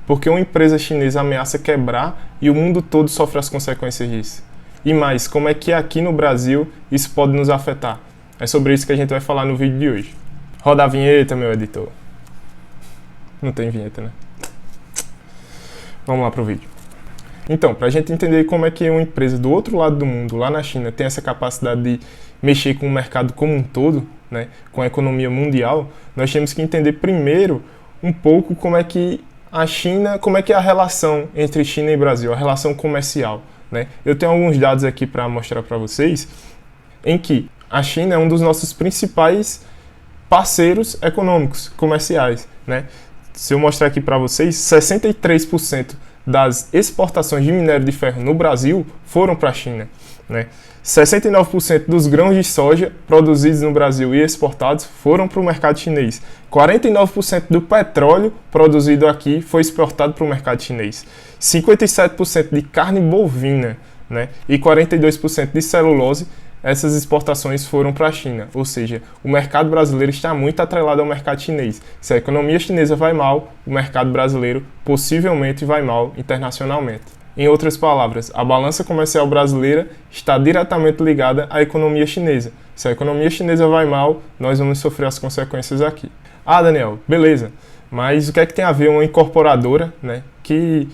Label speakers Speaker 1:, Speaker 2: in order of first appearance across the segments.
Speaker 1: Porque uma empresa chinesa ameaça quebrar e o mundo todo sofre as consequências disso. E mais, como é que aqui no Brasil isso pode nos afetar? É sobre isso que a gente vai falar no vídeo de hoje. Roda a vinheta, meu editor. Não tem vinheta, né? Vamos lá pro vídeo. Então, para a gente entender como é que uma empresa do outro lado do mundo, lá na China, tem essa capacidade de mexer com o mercado como um todo, né, com a economia mundial, nós temos que entender primeiro um pouco como é que a China, como é que é a relação entre China e Brasil, a relação comercial, né? Eu tenho alguns dados aqui para mostrar para vocês, em que a China é um dos nossos principais parceiros econômicos, comerciais, né? Se eu mostrar aqui para vocês, 63% das exportações de minério de ferro no Brasil foram para a China, né? 69% dos grãos de soja produzidos no Brasil e exportados foram para o mercado chinês. 49% do petróleo produzido aqui foi exportado para o mercado chinês. 57% de carne bovina, né, e 42% de celulose, essas exportações foram para a China. Ou seja, o mercado brasileiro está muito atrelado ao mercado chinês. Se a economia chinesa vai mal, o mercado brasileiro possivelmente vai mal internacionalmente. Em outras palavras, a balança comercial brasileira está diretamente ligada à economia chinesa. Se a economia chinesa vai mal, nós vamos sofrer as consequências aqui. Ah, Daniel, beleza, mas o que é que tem a ver uma incorporadora, né, que,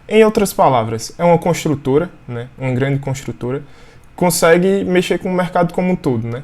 Speaker 1: em outras palavras, é uma construtora, né, uma grande construtora, consegue mexer com o mercado como um todo, né?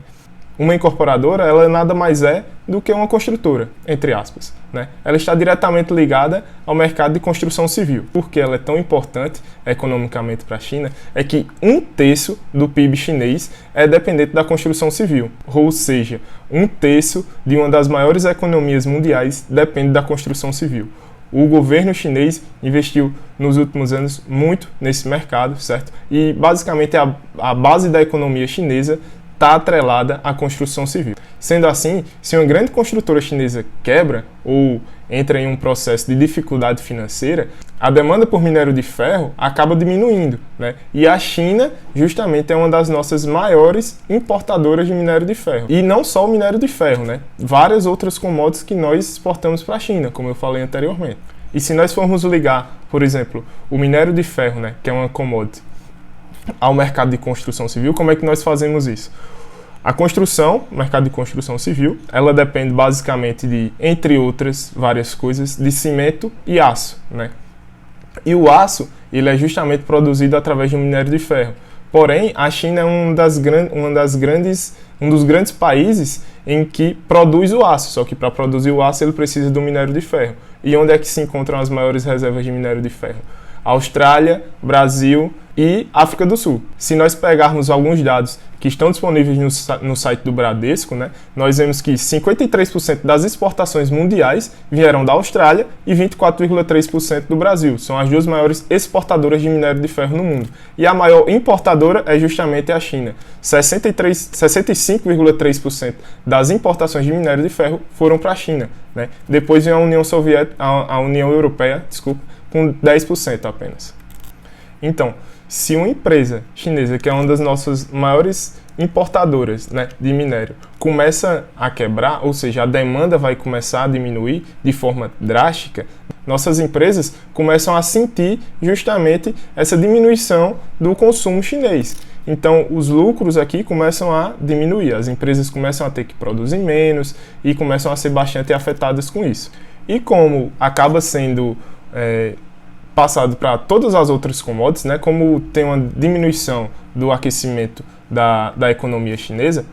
Speaker 1: Uma incorporadora, ela nada mais é do que uma construtora, entre aspas, né? Ela está diretamente ligada ao mercado de construção civil. Por que ela é tão importante economicamente para a China? É que 1/3 do PIB chinês é dependente da construção civil. Ou seja, 1/3 de uma das maiores economias mundiais depende da construção civil. O governo chinês investiu nos últimos anos muito nesse mercado, certo? E basicamente a base da economia chinesa está atrelada à construção civil. Sendo assim, se uma grande construtora chinesa quebra ou entra em um processo de dificuldade financeira, a demanda por minério de ferro acaba diminuindo, né? E a China justamente é uma das nossas maiores importadoras de minério de ferro. E não só o minério de ferro, né? Várias outras commodities que nós exportamos para a China, como eu falei anteriormente. E se nós formos ligar, por exemplo, o minério de ferro, né, que é uma commodity, ao mercado de construção civil, como é que nós fazemos isso? A construção, o mercado de construção civil, ela depende basicamente de, entre outras várias coisas, de cimento e aço, né? E o aço, ele é justamente produzido através de um minério de ferro. Porém, a China é um dos grandes países em que produz o aço, só que para produzir o aço ele precisa do minério de ferro. E onde é que se encontram as maiores reservas de minério de ferro? Austrália, Brasil e África do Sul. Se nós pegarmos alguns dados que estão disponíveis no site do Bradesco, né, nós vemos que 53% das exportações mundiais vieram da Austrália e 24,3% do Brasil. São as duas maiores exportadoras de minério de ferro no mundo. E a maior importadora é justamente a China. 65,3% das importações de minério de ferro foram para a China, né? Depois vem a União Europeia, com 10% apenas. Então, se uma empresa chinesa, que é uma das nossas maiores importadoras, né, de minério, começa a quebrar, ou seja, a demanda vai começar a diminuir de forma drástica, nossas empresas começam a sentir justamente essa diminuição do consumo chinês. Então, os lucros aqui começam a diminuir, as empresas começam a ter que produzir menos e começam a ser bastante afetadas com isso. E como acaba sendo passado para todas as outras commodities, né, como tem uma diminuição do aquecimento da economia chinesa,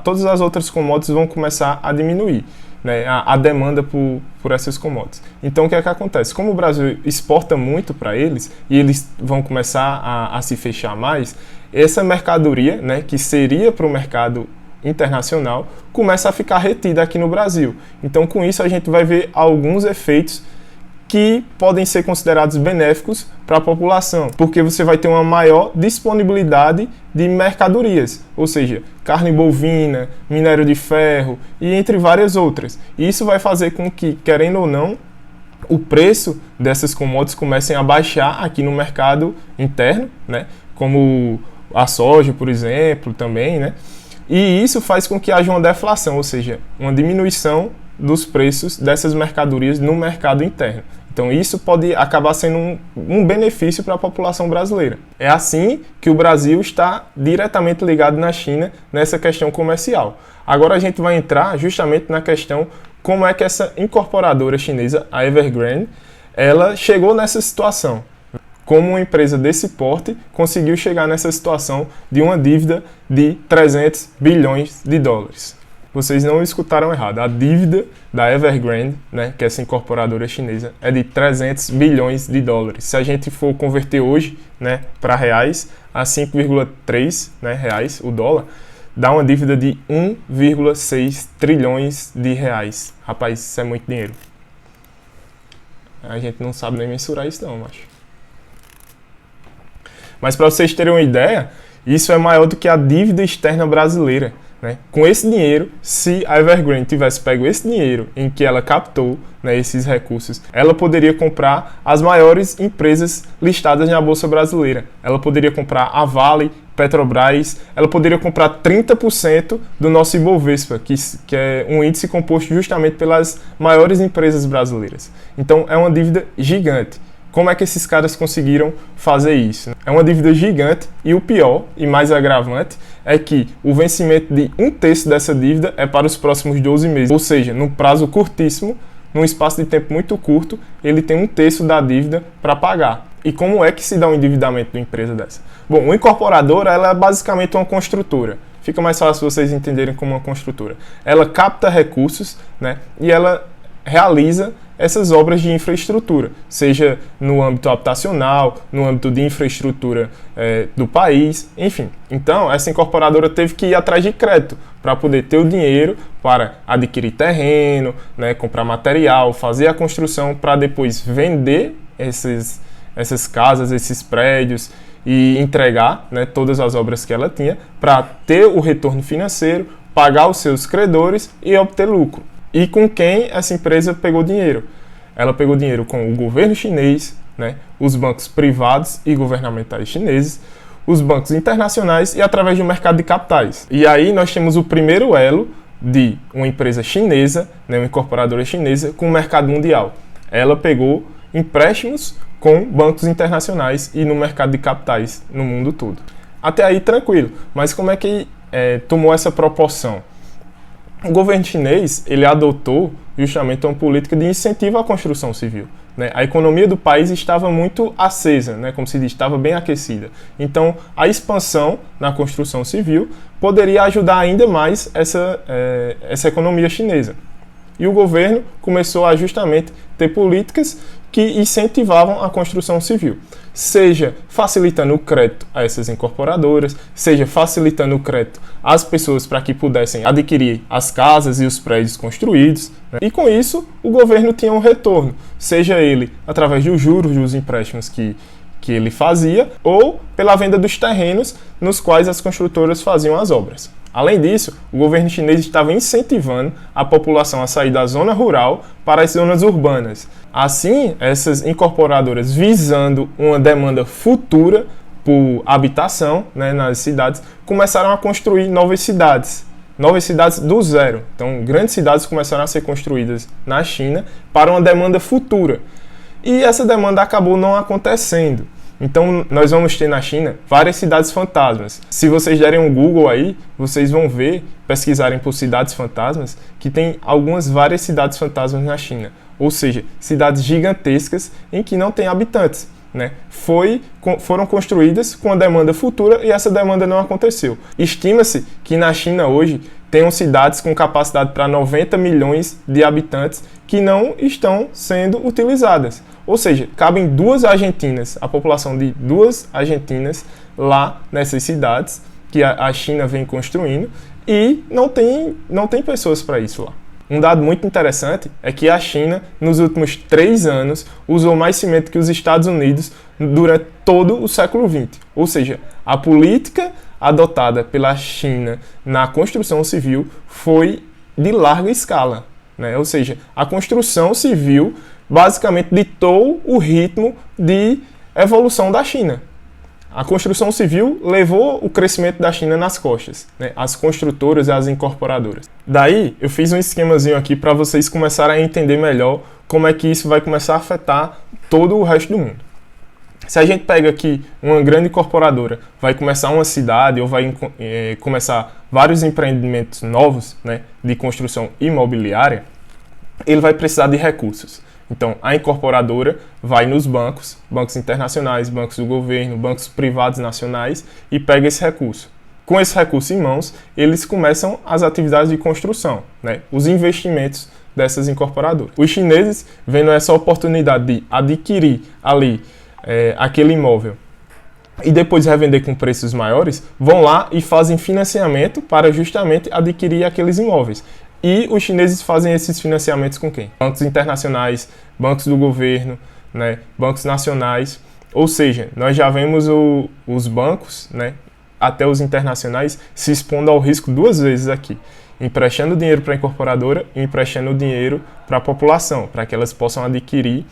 Speaker 1: todas as outras commodities vão começar a diminuir, né, a demanda por essas commodities. Então, o que é que acontece? Como o Brasil exporta muito para eles e eles vão começar a se fechar mais, essa mercadoria, né, que seria para o mercado internacional, começa a ficar retida aqui no Brasil. Então, com isso, a gente vai ver alguns efeitos que podem ser considerados benéficos para a população, porque você vai ter uma maior disponibilidade de mercadorias, ou seja, carne bovina, minério de ferro e entre várias outras. E isso vai fazer com que, querendo ou não, o preço dessas commodities comecem a baixar aqui no mercado interno, né? Como a soja, por exemplo, também, né? E isso faz com que haja uma deflação, ou seja, uma diminuição dos preços dessas mercadorias no mercado interno. Então isso pode acabar sendo um benefício para a população brasileira. É assim que o Brasil está diretamente ligado na China nessa questão comercial. Agora a gente vai entrar justamente na questão como é que essa incorporadora chinesa, a Evergrande, ela chegou nessa situação. Como uma empresa desse porte conseguiu chegar nessa situação de uma dívida de 300 bilhões de dólares. Vocês não escutaram errado. A dívida da Evergrande, né, que é essa incorporadora chinesa, é de 300 bilhões de dólares. Se a gente for converter hoje, né, para reais, a 5,3, né, reais o dólar, dá uma dívida de 1,6 trilhões de reais. Rapaz, isso é muito dinheiro. A gente não sabe nem mensurar isso não, macho. Mas para vocês terem uma ideia, isso é maior do que a dívida externa brasileira, né? Com esse dinheiro, se a Evergrande tivesse pego esse dinheiro em que ela captou, né, esses recursos, ela poderia comprar as maiores empresas listadas na Bolsa Brasileira. Ela poderia comprar a Vale, Petrobras, ela poderia comprar 30% do nosso Ibovespa, que é um índice composto justamente pelas maiores empresas brasileiras. Então é uma dívida gigante. Como é que esses caras conseguiram fazer isso? É uma dívida gigante e o pior e mais agravante é que o vencimento de 1/3 dessa dívida é para os próximos 12 meses. Ou seja, num prazo curtíssimo, num espaço de tempo muito curto, ele tem 1/3 da dívida para pagar. E como é que se dá o endividamento de uma empresa dessa? Bom, uma incorporadora ela é basicamente uma construtora. Fica mais fácil vocês entenderem como uma construtora. Ela capta recursos, né, e ela realiza essas obras de infraestrutura, seja no âmbito habitacional, no âmbito de infraestrutura do país, enfim. Então, essa incorporadora teve que ir atrás de crédito para poder ter o dinheiro para adquirir terreno, né, comprar material, fazer a construção para depois vender essas casas, esses prédios e entregar, né, todas as obras que ela tinha para ter o retorno financeiro, pagar os seus credores e obter lucro. E com quem essa empresa pegou dinheiro? Ela pegou dinheiro com o governo chinês, né, os bancos privados e governamentais chineses, os bancos internacionais e através do mercado de capitais. E aí nós temos o primeiro elo de uma empresa chinesa, né, uma incorporadora chinesa, com o mercado mundial. Ela pegou empréstimos com bancos internacionais e no mercado de capitais no mundo todo. Até aí tranquilo, mas como é que tomou essa proporção? O governo chinês ele adotou justamente uma política de incentivo à construção civil, né? A economia do país estava muito acesa, né? Como se diz, estava bem aquecida. Então, a expansão na construção civil poderia ajudar ainda mais essa economia chinesa. E o governo começou a justamente ter políticas que incentivavam a construção civil, seja facilitando o crédito a essas incorporadoras, seja facilitando o crédito às pessoas para que pudessem adquirir as casas e os prédios construídos, né? E com isso o governo tinha um retorno, seja ele através dos juros dos empréstimos que ele fazia ou pela venda dos terrenos nos quais as construtoras faziam as obras. Além disso, o governo chinês estava incentivando a população a sair da zona rural para as zonas urbanas. Assim, essas incorporadoras, visando uma demanda futura por habitação, né, nas cidades, começaram a construir novas cidades do zero. Então, grandes cidades começaram a ser construídas na China para uma demanda futura. E essa demanda acabou não acontecendo. Então, nós vamos ter na China várias cidades fantasmas. Se vocês derem um Google aí, vocês vão ver, pesquisarem por cidades fantasmas, que tem várias cidades fantasmas na China. Ou seja, cidades gigantescas em que não tem habitantes, né? Foram construídas com a demanda futura e essa demanda não aconteceu. Estima-se que na China hoje tenham cidades com capacidade para 90 milhões de habitantes que não estão sendo utilizadas. Ou seja, cabem a população de 2 Argentinas lá nessas cidades que a China vem construindo e não tem pessoas para isso lá. Um dado muito interessante é que a China, nos últimos 3 anos, usou mais cimento que os Estados Unidos durante todo o século XX. Ou seja, a política adotada pela China na construção civil foi de larga escala, né? Ou seja, a construção civil basicamente ditou o ritmo de evolução da China. A construção civil levou o crescimento da China nas costas, né? As construtoras e as incorporadoras. Daí, eu fiz um esquemazinho aqui para vocês começarem a entender melhor como é que isso vai começar a afetar todo o resto do mundo. Se a gente pega aqui uma grande incorporadora, vai começar uma cidade ou vai começar vários empreendimentos novos, né, de construção imobiliária, ele vai precisar de recursos. Então, a incorporadora vai nos bancos, bancos internacionais, bancos do governo, bancos privados nacionais e pega esse recurso. Com esse recurso em mãos, eles começam as atividades de construção, né, os investimentos dessas incorporadoras. Os chineses, vendo essa oportunidade de adquirir ali aquele imóvel e depois revender com preços maiores, vão lá e fazem financiamento para justamente adquirir aqueles imóveis. E os chineses fazem esses financiamentos com quem? Bancos internacionais, bancos do governo, né, bancos nacionais. Ou seja, nós já vemos os bancos, né, até os internacionais, se expondo ao risco duas vezes aqui. Emprestando dinheiro para a incorporadora e emprestando dinheiro para a população, para que elas possam adquirir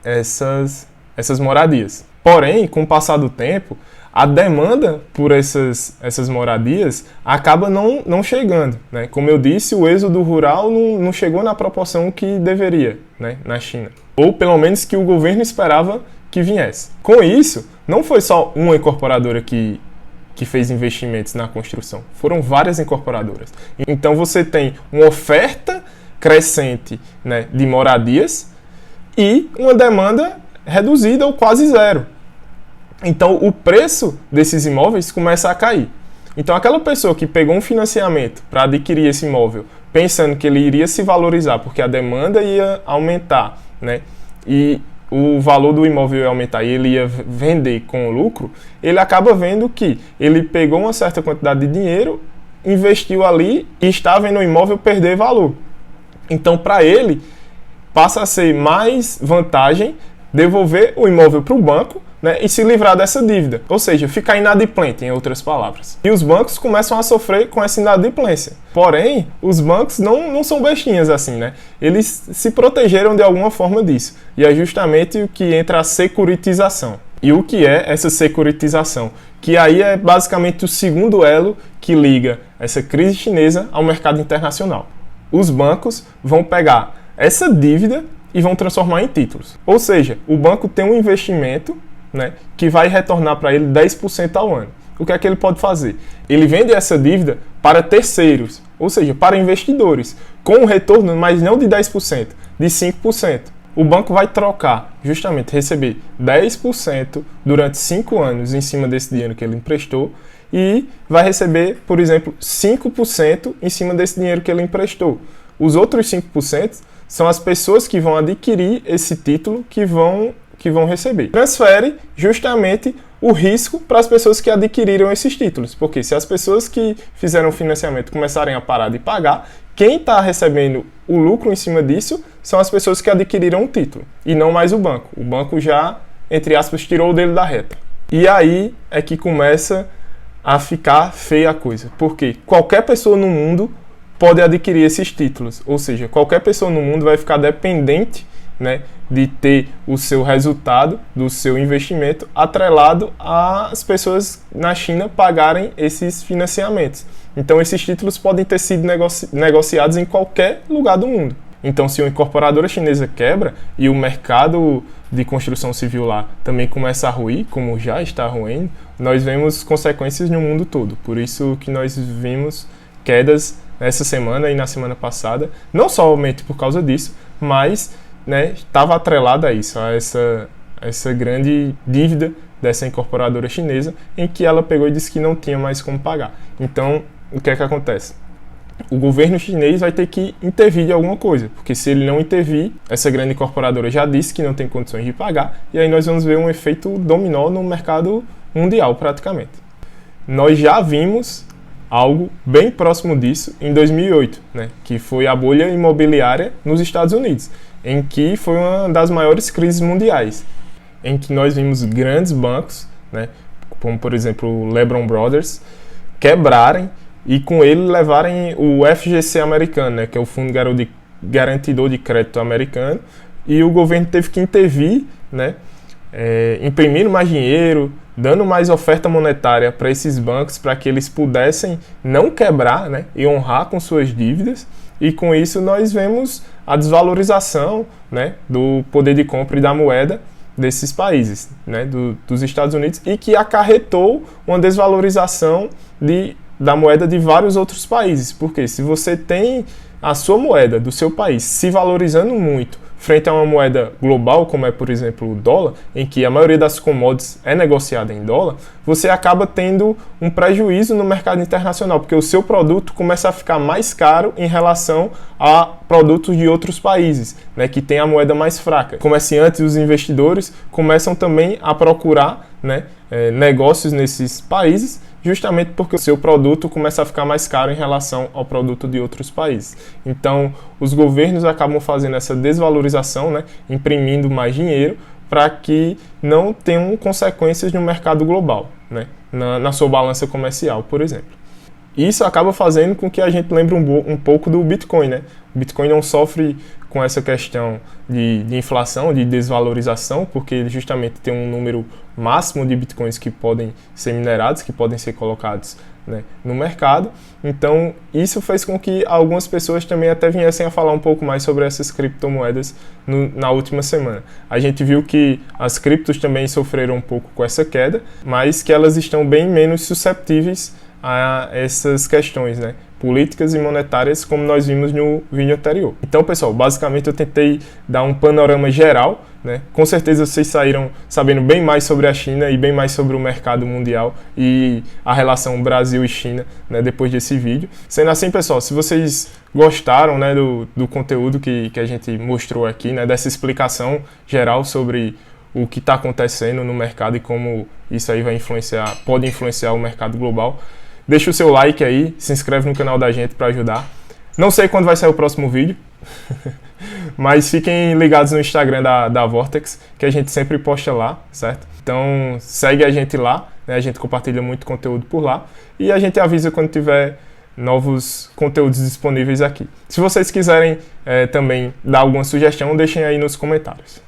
Speaker 1: essas moradias. Porém, com o passar do tempo, a demanda por essas moradias acaba não chegando, né? Como eu disse, o êxodo rural não chegou na proporção que deveria, né, na China. Ou pelo menos que o governo esperava que viesse. Com isso, não foi só uma incorporadora que fez investimentos na construção. Foram várias incorporadoras. Então você tem uma oferta crescente, né, de moradias e uma demanda reduzida ou quase zero. Então o preço desses imóveis começa a cair. Então aquela pessoa que pegou um financiamento para adquirir esse imóvel, pensando que ele iria se valorizar porque a demanda ia aumentar, né, e o valor do imóvel ia aumentar e ele ia vender com lucro, ele acaba vendo que ele pegou uma certa quantidade de dinheiro, investiu ali e está vendo o imóvel perder valor. Então, para ele, passa a ser mais vantagem devolver o imóvel para o banco, né, e se livrar dessa dívida. Ou seja, ficar inadimplente, em outras palavras. E os bancos começam a sofrer com essa inadimplência. Porém, os bancos não são bestinhas assim, né? Eles se protegeram de alguma forma disso. E é justamente o que entra a securitização. E o que é essa securitização? Que aí é basicamente o segundo elo que liga essa crise chinesa ao mercado internacional. Os bancos vão pegar essa dívida e vão transformar em títulos. Ou seja, o banco tem um investimento, né, que vai retornar para ele 10% ao ano. O que é que ele pode fazer? Ele vende essa dívida para terceiros, ou seja, para investidores, com um retorno, mas não de 10%, de 5%. O banco vai trocar, justamente, receber 10% durante 5 anos em cima desse dinheiro que ele emprestou e vai receber, por exemplo, 5% em cima desse dinheiro que ele emprestou. Os outros 5% são as pessoas que vão adquirir esse título que vão receber. Transfere justamente o risco para as pessoas que adquiriram esses títulos. Porque se as pessoas que fizeram o financiamento começarem a parar de pagar, quem está recebendo o lucro em cima disso são as pessoas que adquiriram o título, e não mais o banco. O banco já, entre aspas, tirou o dele da reta. E aí é que começa a ficar feia a coisa. Porque qualquer pessoa no mundo pode adquirir esses títulos. Ou seja, qualquer pessoa no mundo vai ficar dependente, né, de ter o seu resultado do seu investimento atrelado às pessoas na China pagarem esses financiamentos. Então esses títulos podem ter sido negociados em qualquer lugar do mundo. Então se uma incorporadora chinesa quebra e o mercado de construção civil lá também começa a ruir, como já está ruindo, nós vemos consequências no mundo todo. Por isso que nós vimos quedas essa semana e na semana passada, não somente por causa disso, mas, né, estava atrelada a isso, a essa grande dívida dessa incorporadora chinesa, em que ela pegou e disse que não tinha mais como pagar. Então, o que é que acontece? O governo chinês vai ter que intervir de alguma coisa, porque se ele não intervir, essa grande incorporadora já disse que não tem condições de pagar, e aí nós vamos ver um efeito dominó no mercado mundial, praticamente. Nós já vimos algo bem próximo disso em 2008, né, que foi a bolha imobiliária nos Estados Unidos, em que foi uma das maiores crises mundiais, em que nós vimos grandes bancos, né, como por exemplo o Lehman Brothers, quebrarem e com ele levarem o FGC americano, né, que é o Fundo Garantidor de Crédito americano, e o governo teve que intervir, né, imprimindo mais dinheiro, dando mais oferta monetária para esses bancos para que eles pudessem não quebrar, né, e honrar com suas dívidas e com isso nós vemos a desvalorização, né, do poder de compra e da moeda desses países, né, dos Estados Unidos, e que acarretou uma desvalorização da moeda de vários outros países. Porque se você tem a sua moeda do seu país se valorizando muito frente a uma moeda global, como é, por exemplo, o dólar, em que a maioria das commodities é negociada em dólar, você acaba tendo um prejuízo no mercado internacional, porque o seu produto começa a ficar mais caro em relação a produtos de outros países, né, que tem a moeda mais fraca. Comerciantes e os investidores começam também a procurar, né, negócios nesses países, justamente porque o seu produto começa a ficar mais caro em relação ao produto de outros países. Então, os governos acabam fazendo essa desvalorização, né, imprimindo mais dinheiro para que não tenham consequências no mercado global, né, na sua balança comercial, por exemplo. Isso acaba fazendo com que a gente lembre um pouco do Bitcoin, né? O Bitcoin não sofre com essa questão de inflação, de desvalorização, porque ele justamente tem um número máximo de Bitcoins que podem ser minerados, que podem ser colocados, né, no mercado. Então, isso fez com que algumas pessoas também até viessem a falar um pouco mais sobre essas criptomoedas na última semana. A gente viu que as criptos também sofreram um pouco com essa queda, mas que elas estão bem menos susceptíveis a essas questões, né, políticas e monetárias, como nós vimos no vídeo anterior. Então, pessoal, basicamente eu tentei dar um panorama geral, né? Com certeza vocês saíram sabendo bem mais sobre a China e bem mais sobre o mercado mundial e a relação Brasil e China, né, depois desse vídeo. Sendo assim, pessoal, se vocês gostaram, né, do conteúdo que a gente mostrou aqui, né, dessa explicação geral sobre o que está acontecendo no mercado e como isso aí pode influenciar o mercado global, deixa o seu like aí, se inscreve no canal da gente para ajudar. Não sei quando vai sair o próximo vídeo, mas fiquem ligados no Instagram da Vortex, que a gente sempre posta lá, certo? Então segue a gente lá, né? A gente compartilha muito conteúdo por lá e a gente avisa quando tiver novos conteúdos disponíveis aqui. Se vocês quiserem também dar alguma sugestão, deixem aí nos comentários.